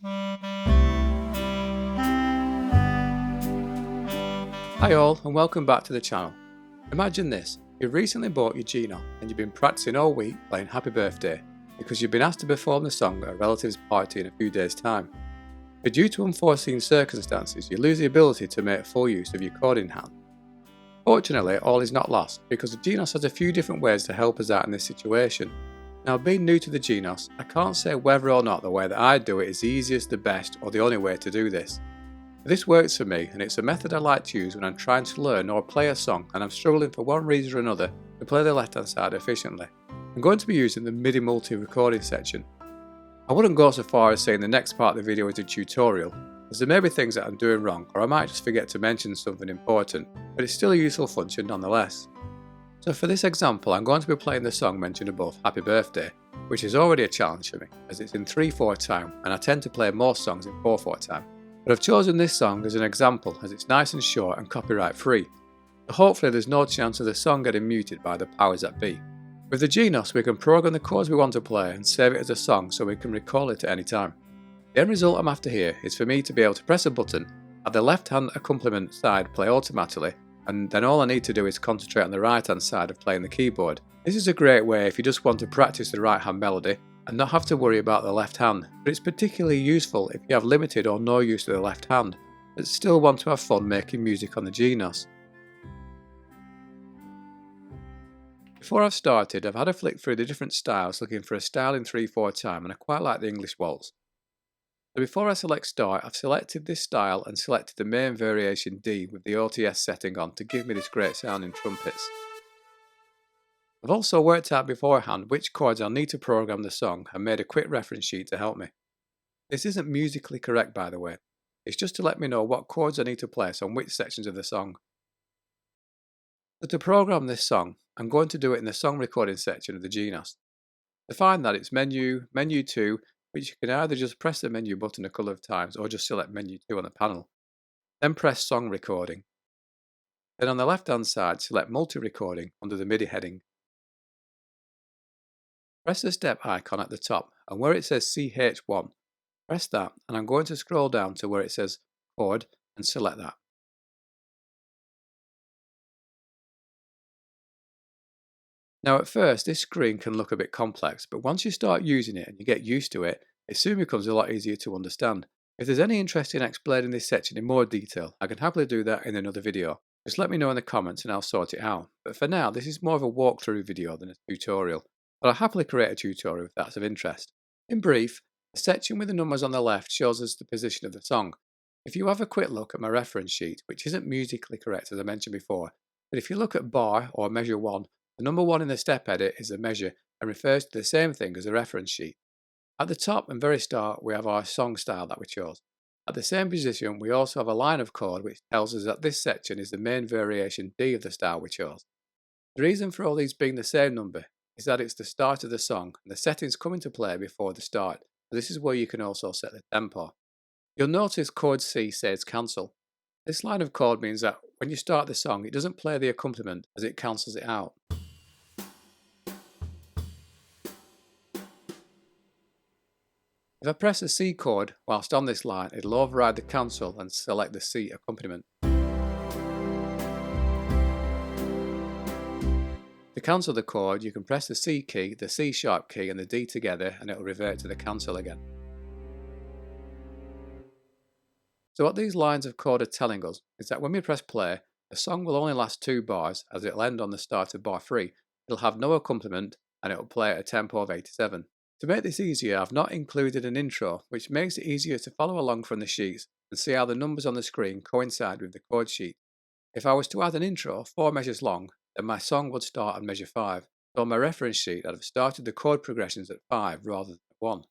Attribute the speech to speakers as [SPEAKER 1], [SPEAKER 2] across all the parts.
[SPEAKER 1] Hi all and welcome back to the channel. Imagine this, you've recently bought your Genos and you've been practicing all week playing Happy Birthday because you've been asked to perform the song at a relative's party in a few days' time. But due to unforeseen circumstances, you lose the ability to make full use of your chording hand. Fortunately, all is not lost because the Genos has a few different ways to help us out in this situation. Now, being new to the Genos, I can't say whether or not the way that I do it is the easiest, the best, or the only way to do this. This works for me, and it's a method I like to use when I'm trying to learn or play a song and I'm struggling for one reason or another to play the left hand side efficiently. I'm going to be using the MIDI Multi Recording section. I wouldn't go so far as saying the next part of the video is a tutorial, as there may be things that I'm doing wrong or I might just forget to mention something important, but it's still a useful function nonetheless. So for this example, I'm going to be playing the song mentioned above, Happy Birthday, which is already a challenge for me as it's in 3/4 time and I tend to play most songs in 4/4 time. But I've chosen this song as an example as it's nice and short and copyright free, so hopefully there's no chance of the song getting muted by the powers that be. With the Genos we can program the chords we want to play and save it as a song so we can recall it at any time. The end result I'm after here is for me to be able to press a button, have the left hand accompaniment side play automatically, and then all I need to do is concentrate on the right hand side of playing the keyboard. This is a great way if you just want to practice the right hand melody and not have to worry about the left hand, but it's particularly useful if you have limited or no use of the left hand, but still want to have fun making music on the Genos. Before I've started, I've had a flick through the different styles looking for a style in 3/4 time and I quite like the English waltz. So before I select start, I've selected this style and selected the main variation D with the OTS setting on to give me this great sounding trumpets. I've also worked out beforehand which chords I'll need to program the song and made a quick reference sheet to help me. This isn't musically correct by the way, it's just to let me know what chords I need to place on which sections of the song. So to program this song, I'm going to do it in the song recording section of the Genos. To find that it's menu 2, which you can either just press the menu button a couple of times or just select menu 2 on the panel. Then press song recording. Then on the left hand side select multi recording under the MIDI heading. Press the step icon at the top and where it says CH1, press that and I'm going to scroll down to where it says chord and select that. Now at first this screen can look a bit complex, but once you start using it and you get used to it, it soon becomes a lot easier to understand. If there's any interest in explaining this section in more detail, I can happily do that in another video. Just let me know in the comments and I'll sort it out. But for now, this is more of a walkthrough video than a tutorial. But I'll happily create a tutorial if that's of interest. In brief, the section with the numbers on the left shows us the position of the song. If you have a quick look at my reference sheet, which isn't musically correct as I mentioned before, but if you look at bar or measure 1, the number 1 in the step edit is a measure and refers to the same thing as the reference sheet. At the top and very start we have our song style that we chose. At the same position we also have a line of chord which tells us that this section is the main variation D of the style we chose. The reason for all these being the same number is that it's the start of the song and the settings come into play before the start, so this is where you can also set the tempo. You'll notice chord C says cancel. This line of chord means that when you start the song it doesn't play the accompaniment as it cancels it out. If I press the C chord whilst on this line, it'll override the cancel and select the C accompaniment. To cancel the chord, you can press the C key, the C sharp key and the D together and it'll revert to the cancel again. So what these lines of chord are telling us is that when we press play, the song will only last 2 bars as it'll end on the start of bar 3. It'll have no accompaniment and it'll play at a tempo of 87. To make this easier, I've not included an intro, which makes it easier to follow along from the sheets and see how the numbers on the screen coincide with the chord sheet. If I was to add an intro 4 measures long, then my song would start on measure 5, so on my reference sheet I'd have started the chord progressions at 5 rather than 1.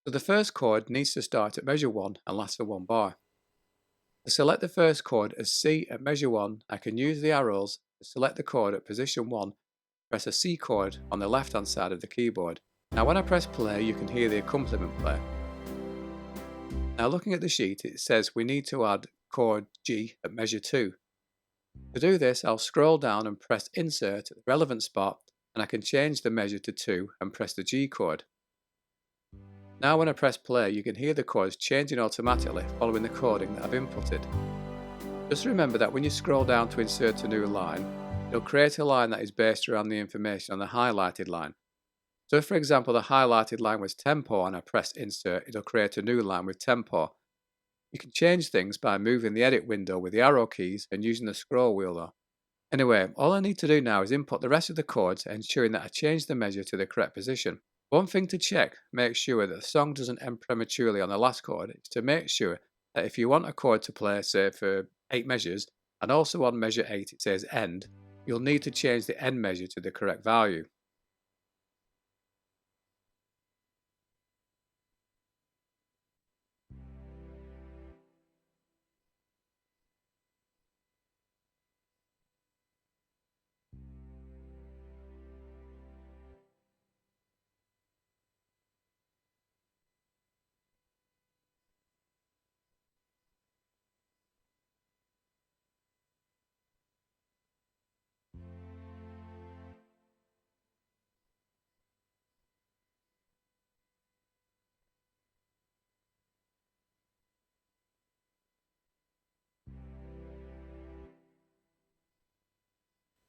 [SPEAKER 1] So the first chord needs to start at measure 1 and last for 1 bar. To select the first chord as C at measure 1, I can use the arrows to select the chord at position 1, press a C chord on the left hand side of the keyboard. Now when I press play you can hear the accompaniment play. Now looking at the sheet it says we need to add chord G at measure 2. To do this I'll scroll down and press insert at the relevant spot and I can change the measure to 2 and press the G chord. Now when I press play, you can hear the chords changing automatically following the coding that I've inputted. Just remember that when you scroll down to insert a new line, it'll create a line that is based around the information on the highlighted line. So if, for example, the highlighted line was tempo and I press insert, it'll create a new line with tempo. You can change things by moving the edit window with the arrow keys and using the scroll wheel though. Anyway, all I need to do now is input the rest of the chords, ensuring that I change the measure to the correct position. One thing to check, make sure that the song doesn't end prematurely on the last chord, is to make sure that if you want a chord to play, say for 8 measures, and also on measure 8 it says end, you'll need to change the end measure to the correct value.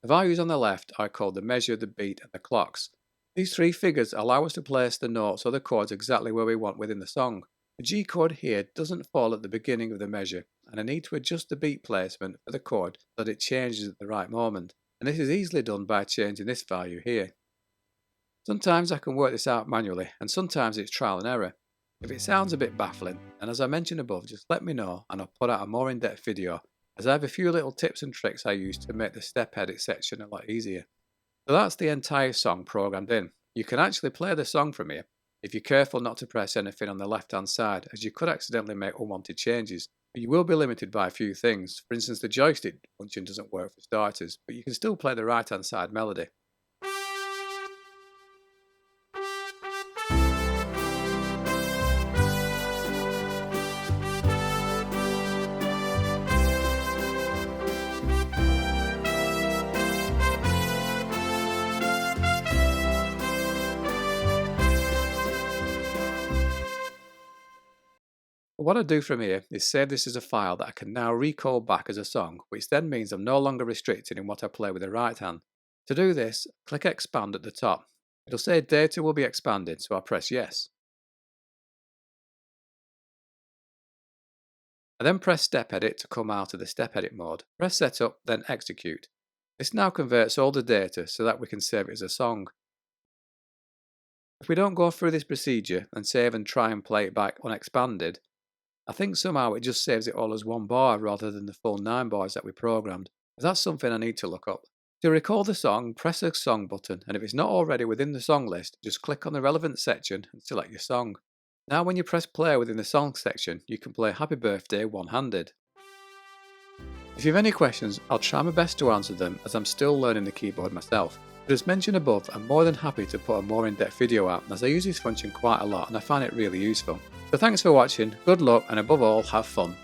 [SPEAKER 1] The values on the left are called the measure, the beat and the clocks. These 3 figures allow us to place the notes or the chords exactly where we want within the song. The G chord here doesn't fall at the beginning of the measure, and I need to adjust the beat placement for the chord so that it changes at the right moment, and this is easily done by changing this value here. Sometimes I can work this out manually, and sometimes it's trial and error. If it sounds a bit baffling, and as I mentioned above, just let me know and I'll put out a more in-depth video, as I have a few little tips and tricks I use to make the step edit section a lot easier. So that's the entire song programmed in. You can actually play the song from here, if you're careful not to press anything on the left hand side, as you could accidentally make unwanted changes. But you will be limited by a few things. For instance, the joystick function doesn't work for starters, but you can still play the right hand side melody. What I do from here is save this as a file that I can now recall back as a song, which then means I'm no longer restricted in what I play with the right hand. To do this, click expand at the top. It'll say data will be expanded, so I press yes. I then press step edit to come out of the step edit mode. Press setup, then execute. This now converts all the data so that we can save it as a song. If we don't go through this procedure and save and try and play it back unexpanded, I think somehow it just saves it all as one bar rather than the full 9 bars that we programmed. That's something I need to look up. To record the song, press the song button, and if it's not already within the song list, just click on the relevant section and select your song. Now when you press play within the song section, you can play Happy Birthday one-handed. If you have any questions, I'll try my best to answer them, as I'm still learning the keyboard myself. But as mentioned above, I'm more than happy to put a more in-depth video out, as I use this function quite a lot and I find it really useful. So thanks for watching, good luck, and above all, have fun.